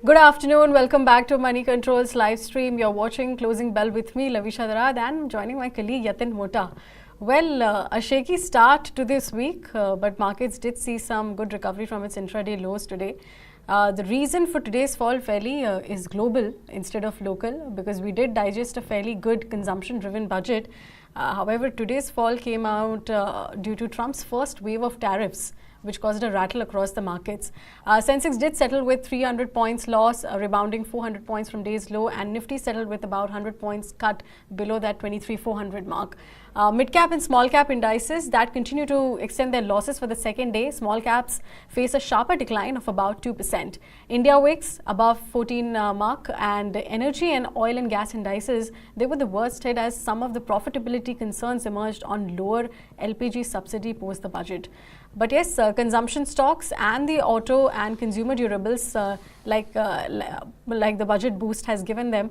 Good afternoon. Welcome back to Money Control's live stream. You're watching Closing Bell with me, Lovisha, Darad, and joining my colleague Yatin, Mota. Well, a shaky start to this week, but markets did see some good recovery from its intraday lows today. The reason for today's fall fairly is global instead of local, because we did digest a fairly good consumption-driven budget. However, today's fall came out due to Trump's first wave of tariffs, which caused a rattle across the markets. Sensex did settle with 300 points loss, rebounding 400 points from day's low, and Nifty settled with about 100 points cut below that 23,400 mark. Midcap and small cap indices that continue to extend their losses for the second day. Small caps face a sharper decline of about 2%. India wicks above 14 mark, and energy and oil and gas indices, they were the worst hit as some of the profitability concerns emerged on lower LPG subsidy post the budget. But yes, consumption stocks and the auto and consumer durables, like the budget boost has given them,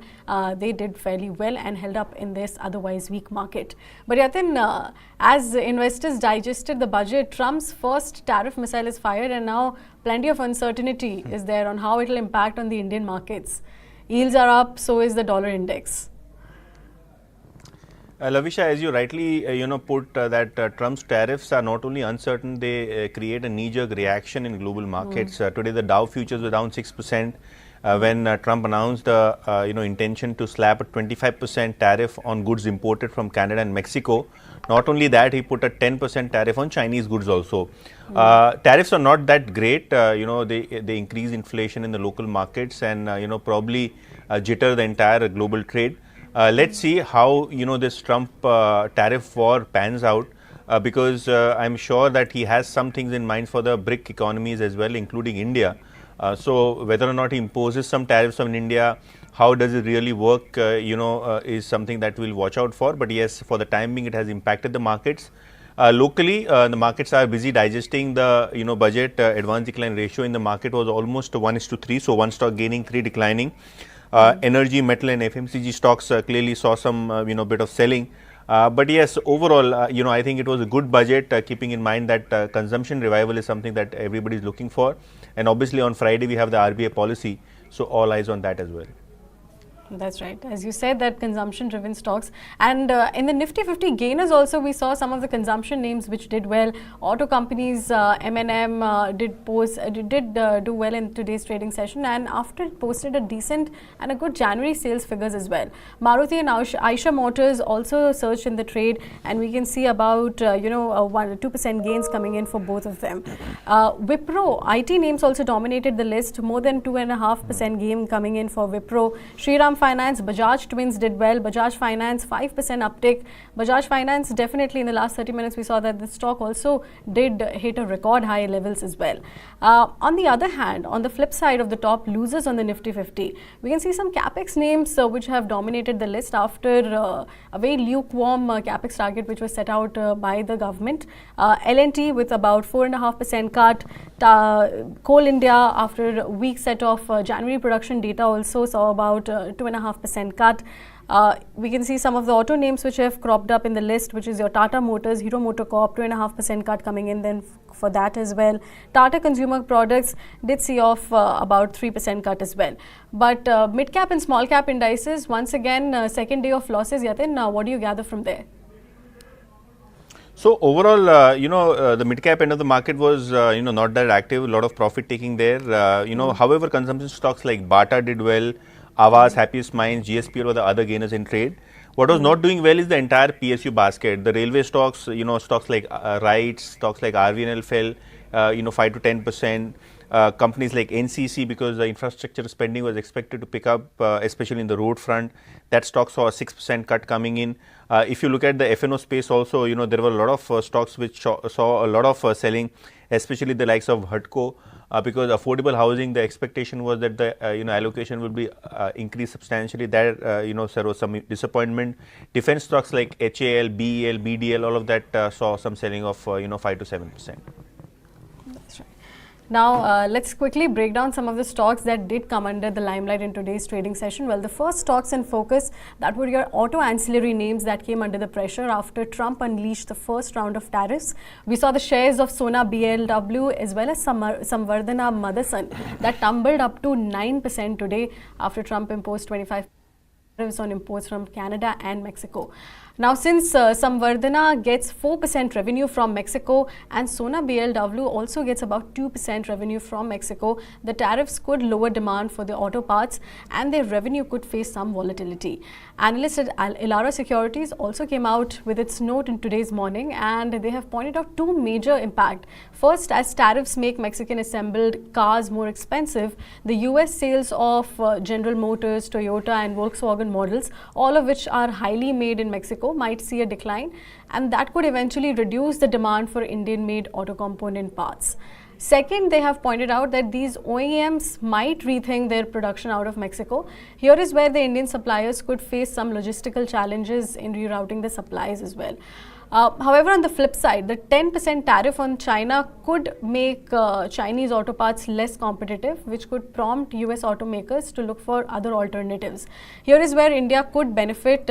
they did fairly well and held up in this otherwise weak market. But Yatin, as investors digested the budget, Trump's first tariff missile is fired, and now plenty of uncertainty is there on how it will impact on the Indian markets. Yields are up, so is the dollar index. Lovisha, as you rightly put that Trump's tariffs are not only uncertain, they create a knee-jerk reaction in global markets. Today the Dow futures were down 6% when Trump announced the intention to slap a 25% tariff on goods imported from Canada and Mexico. Not only that, he put a 10% tariff on Chinese goods also. Tariffs are not that great. They increase inflation in the local markets and probably jitter the entire global trade. Let's see how this Trump tariff war pans out, because I'm sure that he has some things in mind for the BRIC economies as well, including India. So whether or not he imposes some tariffs on India, how does it really work, is something that we'll watch out for. But yes, for the time being, it has impacted the markets. Locally, the markets are busy digesting the budget. Advance decline ratio in the market was almost 1:3, so one stock gaining, 3 declining. Energy, metal and FMCG stocks clearly saw some bit of selling. But yes, overall, I think it was a good budget, keeping in mind that consumption revival is something that everybody is looking for. And obviously on Friday we have the RBI policy, so all eyes on that as well. That's right. As you said, that consumption-driven stocks. And in the Nifty 50 gainers also, we saw some of the consumption names which did well. Auto companies, M&M did do well in today's trading session, and after it posted a decent and a good January sales figures as well. Maruti and Eicher Motors also surged in the trade, and we can see about 2% gains coming in for both of them. Wipro, IT names also dominated the list, more than 2.5% gain coming in for Wipro. Shriram Finance, Bajaj Twins did well. Bajaj Finance 5% uptick. Bajaj Finance, definitely in the last 30 minutes we saw that the stock also did hit a record high levels as well. On the other hand, on the flip side of the top losers on the Nifty 50, we can see some capex names which have dominated the list after a very lukewarm capex target which was set out by the government. L&T with about 4.5% cut. Coal India, after a weak set of January production data, also saw about 2.5% cut. We can see some of the auto names which have cropped up in the list, which is your Tata Motors, Hero MotoCorp, 2.5% cut coming in then for that as well. Tata Consumer Products did see off about 3% cut as well. But mid-cap and small-cap indices, once again, second day of losses. Yatin, what do you gather from there? So overall, the mid-cap end of the market was, not that active, a lot of profit taking there. However, consumption stocks like Bata did well, Aavas, Happiest Minds, GSPL were the other gainers in trade. What was not doing well is the entire PSU basket. The railway stocks, stocks like RITES, stocks like RVNL fell, 5 to 10%. Companies like NCC, because the infrastructure spending was expected to pick up, especially in the road front, that stock saw a 6% cut coming in. If you look at the FNO space also, there were a lot of stocks which saw a lot of selling, especially the likes of HUDCO, because affordable housing, the expectation was that the allocation will be increased substantially. There there was some disappointment. Defense stocks like HAL, BEL, BDL, all of that saw some selling of 5 to 7%. That's right. Now, let's quickly break down some of the stocks that did come under the limelight in today's trading session. Well, the first stocks in focus, that were your auto ancillary names that came under the pressure after Trump unleashed the first round of tariffs. We saw the shares of Sona BLW as well as Samvardhana Motherson that tumbled up to 9% today after Trump imposed 25 tariffs on imports from Canada and Mexico. Now, since Samvardhana gets 4% revenue from Mexico and Sona BLW also gets about 2% revenue from Mexico, the tariffs could lower demand for the auto parts and their revenue could face some volatility. Analysts at Elara Securities also came out with its note in today's morning, and they have pointed out two major impacts. First, as tariffs make Mexican assembled cars more expensive, the US sales of General Motors, Toyota and Volkswagen models, all of which are highly made in Mexico, might see a decline, and that could eventually reduce the demand for Indian-made auto component parts. Second, they have pointed out that these OEMs might rethink their production out of Mexico. Here is where the Indian suppliers could face some logistical challenges in rerouting the supplies as well. However, on the flip side, the 10% tariff on China could make Chinese auto parts less competitive, which could prompt US automakers to look for other alternatives. Here is where India could benefit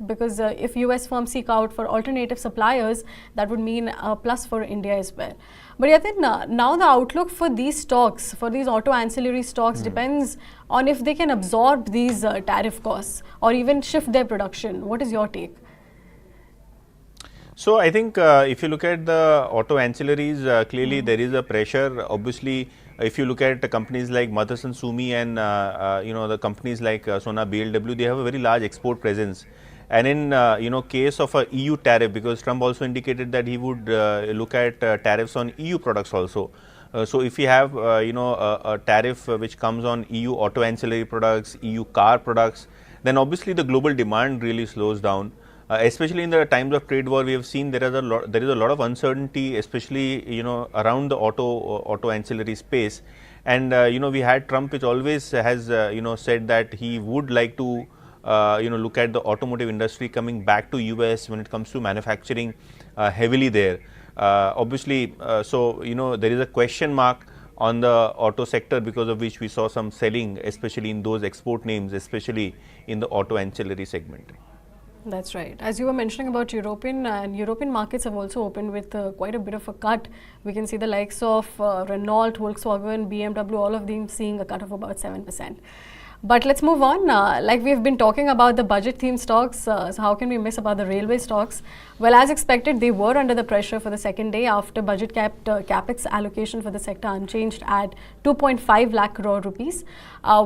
because if US firms seek out for alternative suppliers, that would mean a plus for India as well. But Yatin, now the outlook for these stocks, for these auto ancillary stocks, depends on if they can absorb these tariff costs or even shift their production. What is your take? So I think if you look at the auto ancillaries, clearly there is a pressure. Obviously, if you look at the companies like Motherson Sumi and the companies like Sona BLW, they have a very large export presence. And in case of a EU tariff, because Trump also indicated that he would look at tariffs on EU products also. So if you have a tariff which comes on EU auto ancillary products, EU car products, then obviously the global demand really slows down. Especially in the times of trade war, we have seen there is a lot of uncertainty, especially around the auto ancillary space. And we had Trump, which always has said that he would like to look at the automotive industry coming back to US when it comes to manufacturing heavily there. Obviously, there is a question mark on the auto sector, because of which we saw some selling, especially in those export names, especially in the auto ancillary segment. That's right. As you were mentioning about European markets have also opened with quite a bit of a cut. We can see the likes of Renault, Volkswagen, BMW, all of them seeing a cut of about 7%. But let's move on. Like we've been talking about the budget themed stocks, so how can we miss about the railway stocks? Well, as expected, they were under the pressure for the second day after budget capped capex allocation for the sector unchanged at 2.5 lakh crore rupees.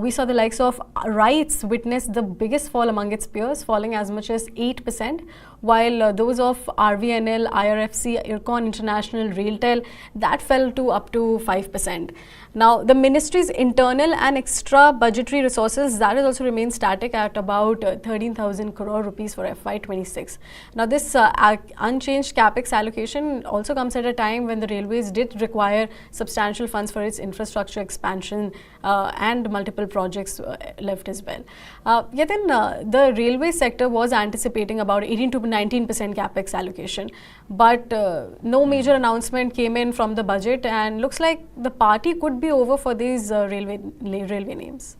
We saw the likes of RITES witness the biggest fall among its peers, falling as much as 8%, while those of RVNL, IRFC, Elecon International, Railtel, that fell to up to 5%. Now, the ministry's internal and extra budgetary resources, that has also remained static at about 13,000 crore rupees for FY26. Now, this unchanged capex allocation also comes at a time when the railways did require substantial funds for its infrastructure expansion and multiple projects left as well. Yatin, the railway sector was anticipating about 18 to 19% capex allocation, but no major announcement came in from the budget, and looks like the party could be over for these railway names.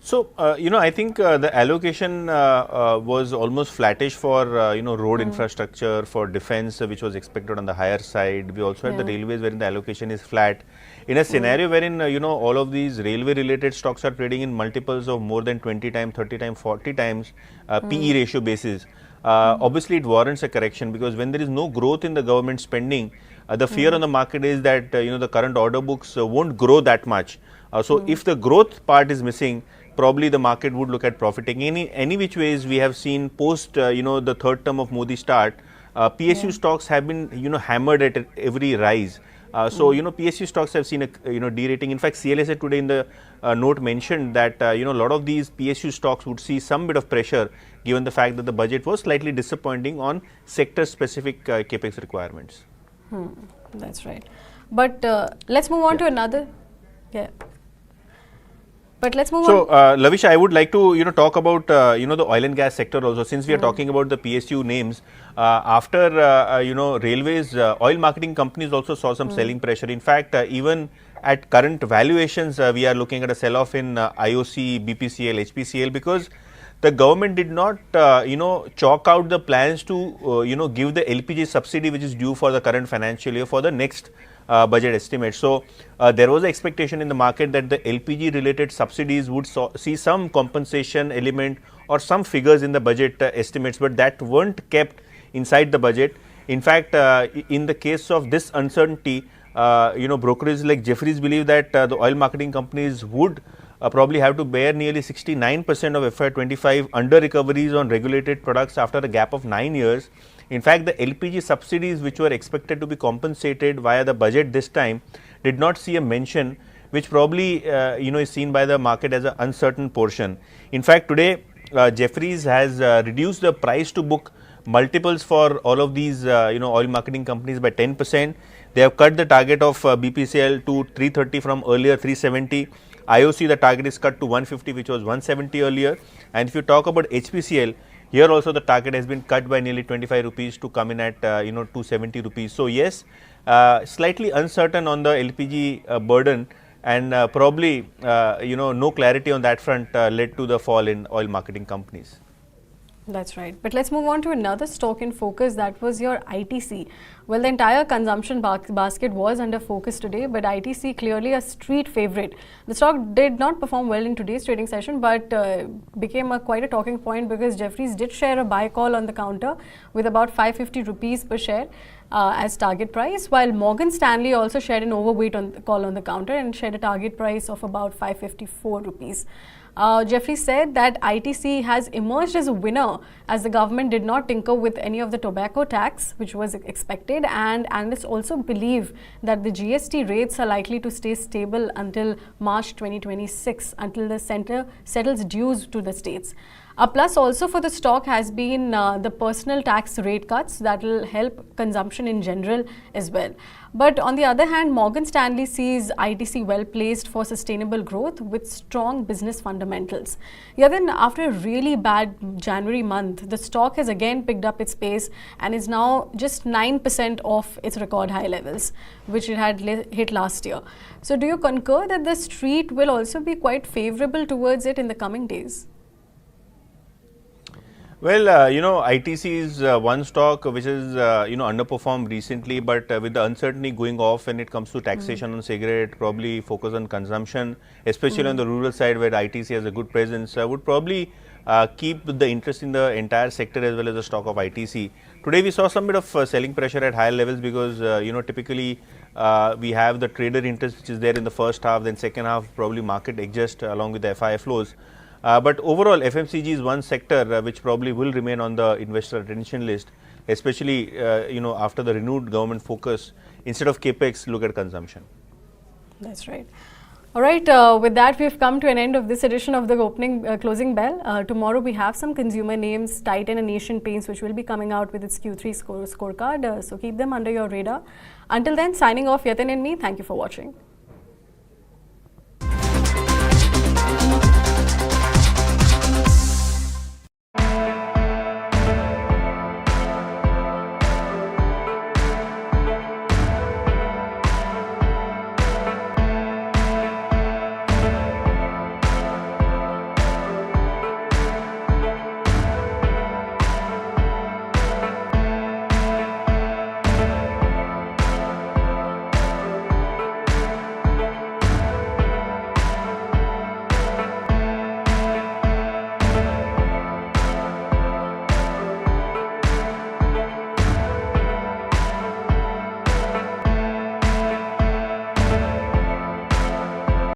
So, I think the allocation was almost flattish for, road infrastructure, for defense, which was expected on the higher side. We also had the railways wherein the allocation is flat. In a scenario wherein, all of these railway related stocks are trading in multiples of more than 20 times, 30 times, 40 times PE ratio basis. Obviously, it warrants a correction, because when there is no growth in the government spending, the fear on the market is that, the current order books won't grow that much. So, if the growth part is missing, probably the market would look at profiting. Any which ways, we have seen post, the third term of Modi start, PSU stocks have been, hammered at every rise. PSU stocks have seen a, derating. In fact, CLSA today in the note mentioned that, a lot of these PSU stocks would see some bit of pressure, given the fact that the budget was slightly disappointing on sector-specific capex requirements. That's right. But let's move on to another. But let's move So, on. Lovisha, I would like to talk about the oil and gas sector also. Since we are talking about the PSU names, after railways, oil marketing companies also saw some selling pressure. In fact, even at current valuations, we are looking at a sell-off in IOC, BPCL, HPCL because the government did not chalk out the plans to give the LPG subsidy which is due for the current financial year for the next budget estimate. So, there was an expectation in the market that the LPG related subsidies would see some compensation element or some figures in the budget estimates, but that weren't kept inside the budget. In fact, in the case of this uncertainty, brokerages like Jefferies believe that the oil marketing companies would probably have to bear nearly 69% of FY25 under recoveries on regulated products after a gap of 9 years. In fact, the LPG subsidies which were expected to be compensated via the budget this time did not see a mention, which probably is seen by the market as an uncertain portion. In fact, today Jefferies has reduced the price to book multiples for all of these oil marketing companies by 10%. They have cut the target of BPCL to 330 from earlier 370. IOC, the target is cut to 150, which was 170 earlier. And if you talk about HPCL, here also the target has been cut by nearly 25 rupees to come in at 270 rupees. So yes, slightly uncertain on the LPG burden, and probably no clarity on that front led to the fall in oil marketing companies. That's right. But let's move on to another stock in focus, that was your ITC. Well, the entire consumption basket was under focus today, but ITC clearly a street favorite. The stock did not perform well in today's trading session, but became quite a talking point because Jefferies did share a buy call on the counter with about 550 rupees per share as target price, while Morgan Stanley also shared an overweight call on the counter and shared a target price of about 554 rupees. Jeffrey said that ITC has emerged as a winner as the government did not tinker with any of the tobacco tax which was expected, and analysts also believe that the GST rates are likely to stay stable until March 2026, until the centre settles dues to the states. A plus also for the stock has been the personal tax rate cuts that will help consumption in general as well. But on the other hand, Morgan Stanley sees ITC well placed for sustainable growth with strong business fundamentals. Yatin, after a really bad January month, the stock has again picked up its pace and is now just 9% off its record high levels, which it had hit last year. So do you concur that the street will also be quite favorable towards it in the coming days? Well, ITC is one stock which is, underperformed recently, but with the uncertainty going off when it comes to taxation on cigarette, probably focus on consumption, especially on the rural side where ITC has a good presence, would probably keep the interest in the entire sector as well as the stock of ITC. Today we saw some bit of selling pressure at higher levels because, typically we have the trader interest which is there in the first half, then second half probably market adjust along with the FI flows. But overall, FMCG is one sector which probably will remain on the investor attention list, especially after the renewed government focus. Instead of capex, look at consumption. That's right. All right. With that, we've come to an end of this edition of the closing bell. Tomorrow we have some consumer names, Titan and Asian Paints, which will be coming out with its Q3 scorecard. So keep them under your radar. Until then, signing off, Yatin and me. Thank you for watching.